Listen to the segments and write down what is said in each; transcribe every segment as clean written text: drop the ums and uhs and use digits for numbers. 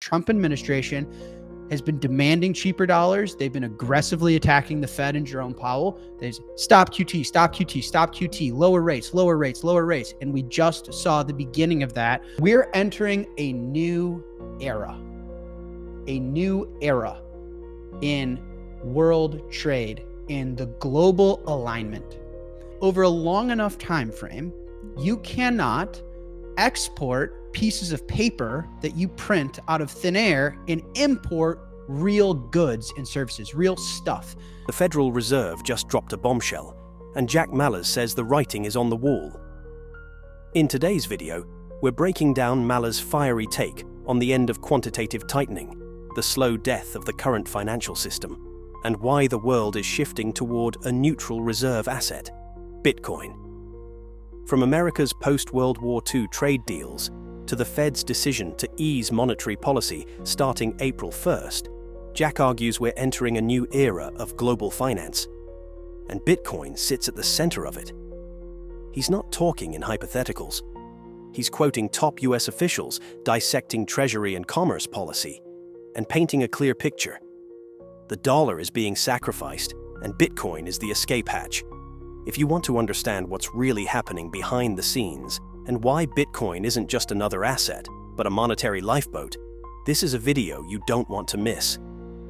Trump administration has been demanding cheaper dollars. They've been aggressively attacking the Fed and Jerome Powell. They've stop QT, stop QT, stop QT, lower rates, lower rates, lower rates. And we just saw the beginning of that. We're entering a new era in world trade, in the global alignment. Over a long enough time frame, you cannot export pieces of paper that you print out of thin air and import real goods and services, real stuff. The Federal Reserve just dropped a bombshell, and Jack Mallers says the writing is on the wall. In today's video, we're breaking down Mallers' fiery take on the end of quantitative tightening, the slow death of the current financial system, and why the world is shifting toward a neutral reserve asset, Bitcoin. From America's post-World War II trade deals to the Fed's decision to ease monetary policy starting April 1st, Jack argues we're entering a new era of global finance, and Bitcoin sits at the center of it. He's not talking in hypotheticals. He's quoting top US officials dissecting Treasury and Commerce policy and painting a clear picture. The dollar is being sacrificed, and Bitcoin is the escape hatch. If you want to understand what's really happening behind the scenes and why Bitcoin isn't just another asset, but a monetary lifeboat, this is a video you don't want to miss.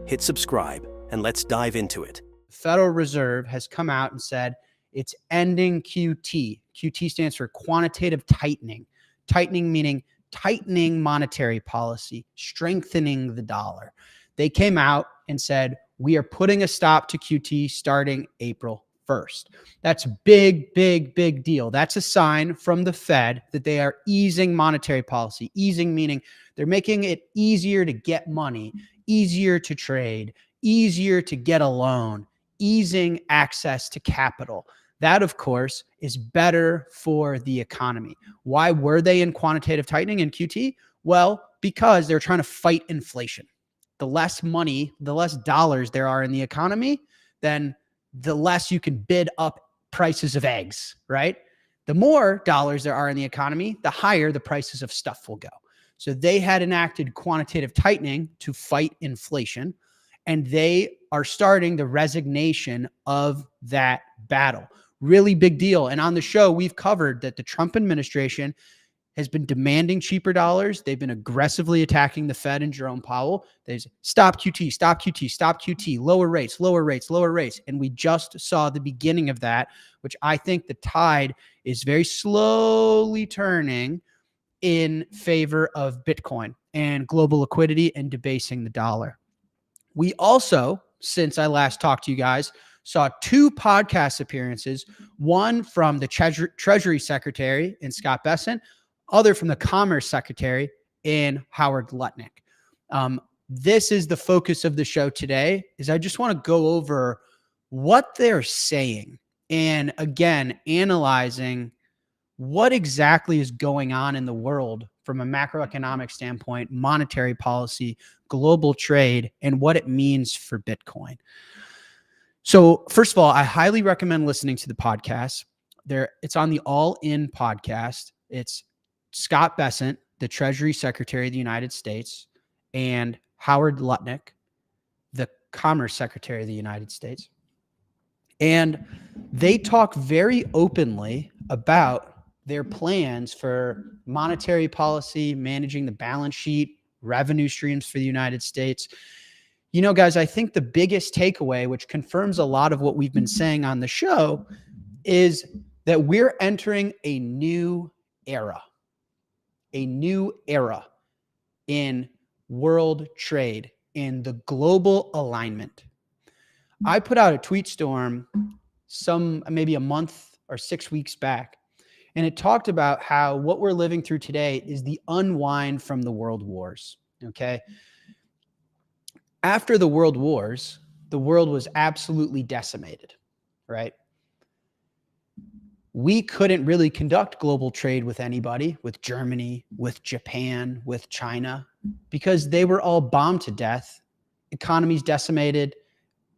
Hit subscribe and let's dive into it. The Federal Reserve has come out and said it's ending QT. QT stands for quantitative tightening. Tightening meaning tightening monetary policy, strengthening the dollar. They came out and said, we are putting a stop to QT starting April 1st. That's a big, big, big deal. That's a sign from the Fed that they are easing monetary policy. Easing meaning they're making it easier to get money, easier to trade, easier to get a loan, easing access to capital. That, of course, is better for the economy. Why were they in quantitative tightening in QT? Well, because they're trying to fight inflation. The less money, the less dollars there are in the economy, then the less you can bid up prices of eggs, right? The more dollars there are in the economy, the higher the prices of stuff will go. So they had enacted quantitative tightening to fight inflation, and they are starting the resignation of that battle. Really big deal. And on the show, we've covered that the Trump administration has been demanding cheaper dollars. They've been aggressively attacking the Fed and Jerome Powell. There's stop QT, stop QT, stop QT, lower rates, lower rates, lower rates. And we just saw the beginning of that, which I think the tide is very slowly turning in favor of Bitcoin and global liquidity and debasing the dollar. We also, since I last talked to you guys, saw two podcast appearances, one from the Treasury Secretary in Scott Bessent, other from the Commerce Secretary in Howard Lutnick. This is the focus of the show today, is I just want to go over what they're saying and, again, analyzing what exactly is going on in the world from a macroeconomic standpoint, monetary policy, global trade, and what it means for Bitcoin. So first of all, I highly recommend listening to the podcast. It's on the All In podcast. It's Scott Bessent, the Treasury Secretary of the United States, and Howard Lutnick, the Commerce Secretary of the United States. And they talk very openly about their plans for monetary policy, managing the balance sheet, revenue streams for the United States. You know, guys, I think the biggest takeaway, which confirms a lot of what we've been saying on the show, is that we're entering a new era in world trade, in the global alignment. I put out a tweet storm maybe a month or 6 weeks back, and it talked about how what we're living through today is the unwind from the world wars, okay? After the world wars, the world was absolutely decimated, right? We couldn't really conduct global trade with anybody, with Germany, with Japan, with China, because they were all bombed to death. Economies decimated,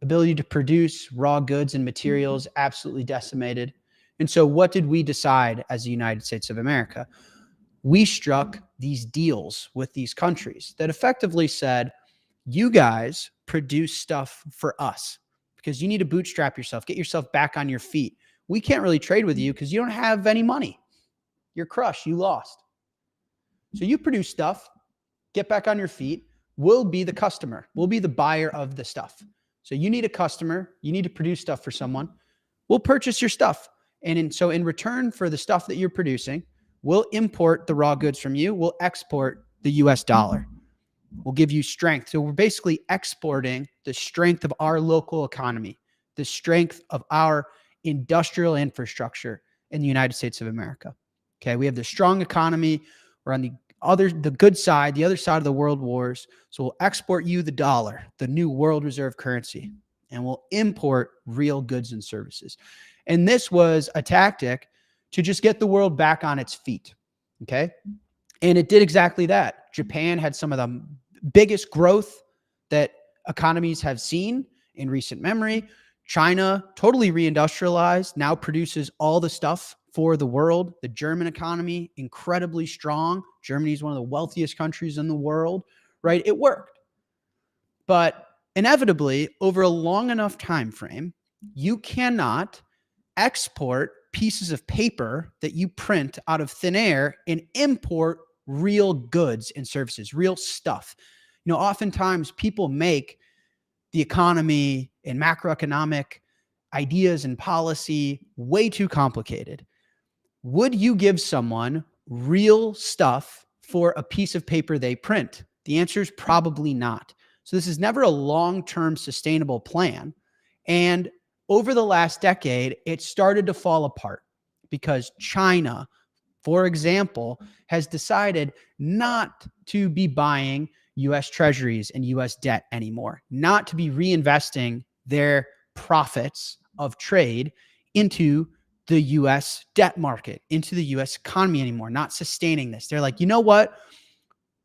ability to produce raw goods and materials absolutely decimated. And so what did we decide as the United States of America? we struck these deals with these countries that effectively said, you guys produce stuff for us because you need to bootstrap yourself, get yourself back on your feet. We can't really trade with you because you don't have any money. You're crushed. You lost. So you produce stuff, get back on your feet. We'll be the customer. We'll be the buyer of the stuff. So you need a customer. You need to produce stuff for someone. We'll purchase your stuff. And so in return for the stuff that you're producing, we'll import the raw goods from you. We'll export the US dollar. We'll give you strength. So we're basically exporting the strength of our local economy, the strength of our industrial infrastructure in the United States of America. Okay, we have the strong economy. We're on the good side, the other side of the world wars. So we'll export you the dollar, the new world reserve currency, and we'll import real goods and services. And this was a tactic to just get the world back on its feet. Okay. And it did exactly that. Japan had some of the biggest growth that economies have seen in recent memory. China, totally reindustrialized, now produces all the stuff for the world. The German economy, incredibly strong. Germany is one of the wealthiest countries in the world, right? It worked. But inevitably, over a long enough time frame, you cannot export pieces of paper that you print out of thin air and import real goods and services, real stuff. You know, oftentimes people make the economy and macroeconomic ideas and policy way too complicated. Would you give someone real stuff for a piece of paper they print? The answer is probably not. So this is never a long-term sustainable plan. And over the last decade, it started to fall apart because China, for example, has decided not to be buying US treasuries and US debt anymore, not to be reinvesting their profits of trade into the US debt market, into the US economy anymore, not sustaining this. They're like, you know what?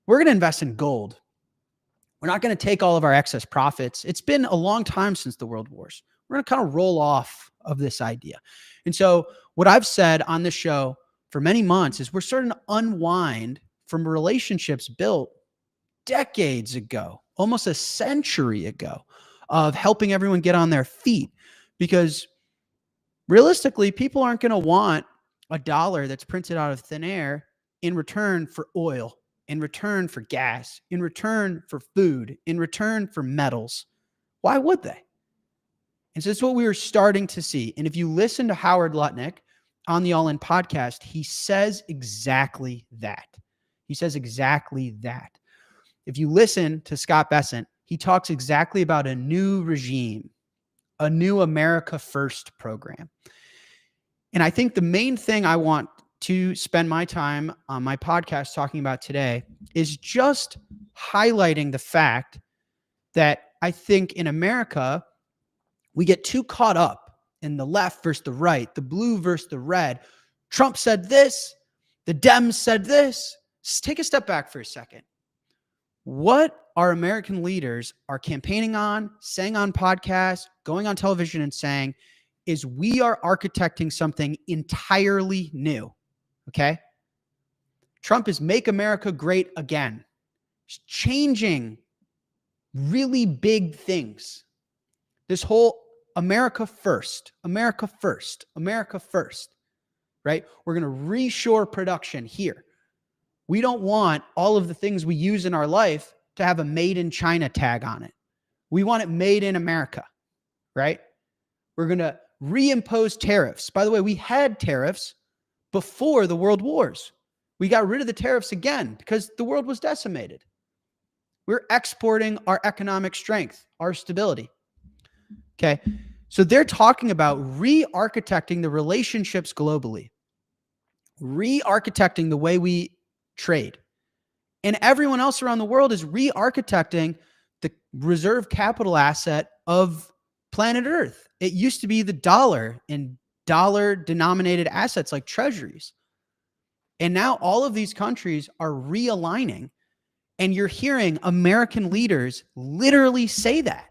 We're going to invest in gold. We're not going to take all of our excess profits. It's been a long time since the world wars. We're going to kind of roll off of this idea. And so what I've said on the show for many months is we're starting to unwind from relationships built decades ago, almost a century ago, of helping everyone get on their feet. Because realistically, people aren't going to want a dollar that's printed out of thin air in return for oil, in return for gas, in return for food, in return for metals. Why would they? And so that's what we were starting to see. And if you listen to Howard Lutnick on the All In podcast, he says exactly that. He says exactly that. If you listen to Scott Bessent, he talks exactly about a new regime, a new America First program. And I think the main thing I want to spend my time on my podcast talking about today is just highlighting the fact that I think in America, we get too caught up in the left versus the right, the blue versus the red. Trump said this, the Dems said this. Just take a step back for a second. What our American leaders are campaigning on, saying on podcasts, going on television and saying is we are architecting something entirely new. Okay? Trump is make America great again. He's changing really big things. This whole America first, America first, America first, right? We're going to reshore production here. We don't want all of the things we use in our life to have a made in China tag on it. We want it made in America, right? We're going to reimpose tariffs. By the way, we had tariffs before the world wars. We got rid of the tariffs again because the world was decimated. We're exporting our economic strength, our stability. Okay. So they're talking about re-architecting the relationships globally, re-architecting the way we trade. And everyone else around the world is re-architecting the reserve capital asset of planet Earth. It used to be the dollar and dollar-denominated assets like treasuries. And now all of these countries are realigning. And you're hearing American leaders literally say that.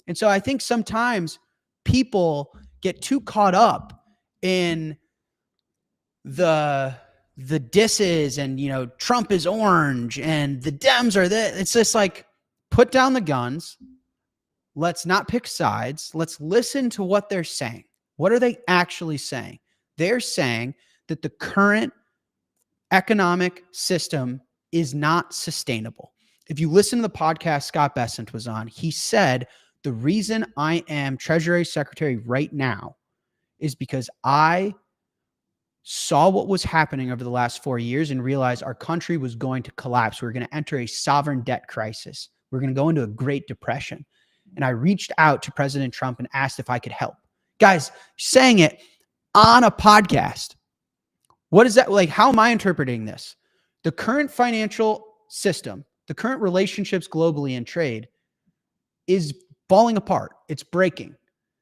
And so I think sometimes people get too caught up in the the disses and, Trump is orange and the Dems are this. It's just like, put down the guns. Let's not pick sides. Let's listen to what they're saying. What are they actually saying? They're saying that the current economic system is not sustainable. If you listen to the podcast Scott Bessent was on, he said, the reason I am Treasury Secretary right now is because I saw what was happening over the last 4 years and realized our country was going to collapse. We were going to enter a sovereign debt crisis. We're going to go into a Great Depression. And I reached out to President Trump and asked if I could help. Guys, saying it on a podcast. What is that like? How am I interpreting this? The current financial system, the current relationships globally in trade is falling apart. It's breaking.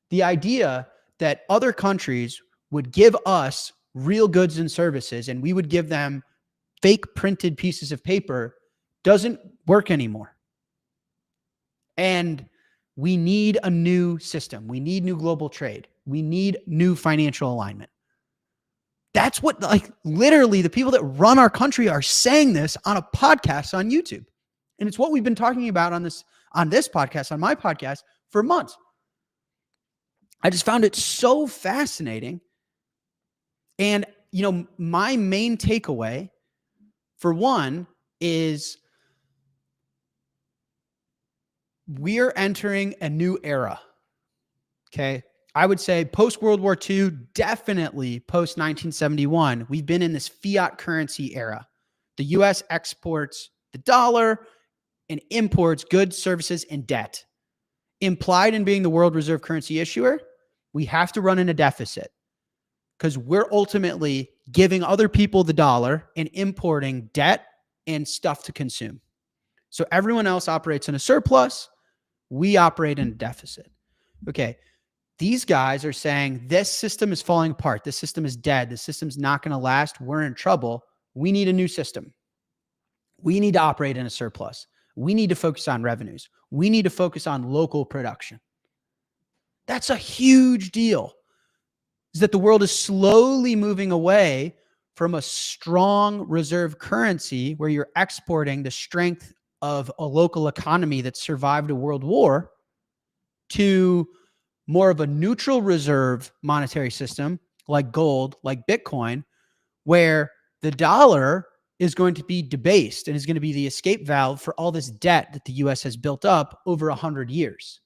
The idea that other countries would give us real goods and services and we would give them fake printed pieces of paper doesn't work anymore. And we need a new system. We need new global trade. We need new financial alignment. That's what, literally the people that run our country are saying this on a podcast on YouTube. And it's what we've been talking about on this podcast, on my podcast for months. I just found it so fascinating. And, my main takeaway, for one, is we're entering a new era. Okay. I would say post-World War II, definitely post-1971, we've been in this fiat currency era. The U.S. exports the dollar and imports goods, services, and debt. Implied in being the world reserve currency issuer, we have to run in a deficit because we're ultimately giving other people the dollar and importing debt and stuff to consume. So everyone else operates in a surplus. We operate in a deficit. Okay. These guys are saying this system is falling apart. This system is dead. This system's not going to last. We're in trouble. We need a new system. We need to operate in a surplus. We need to focus on revenues. We need to focus on local production. That's a huge deal. Is that the world is slowly moving away from a strong reserve currency where you're exporting the strength of a local economy that survived a world war to more of a neutral reserve monetary system like gold, like Bitcoin, where the dollar is going to be debased and is going to be the escape valve for all this debt that the U.S. has built up over 100 years.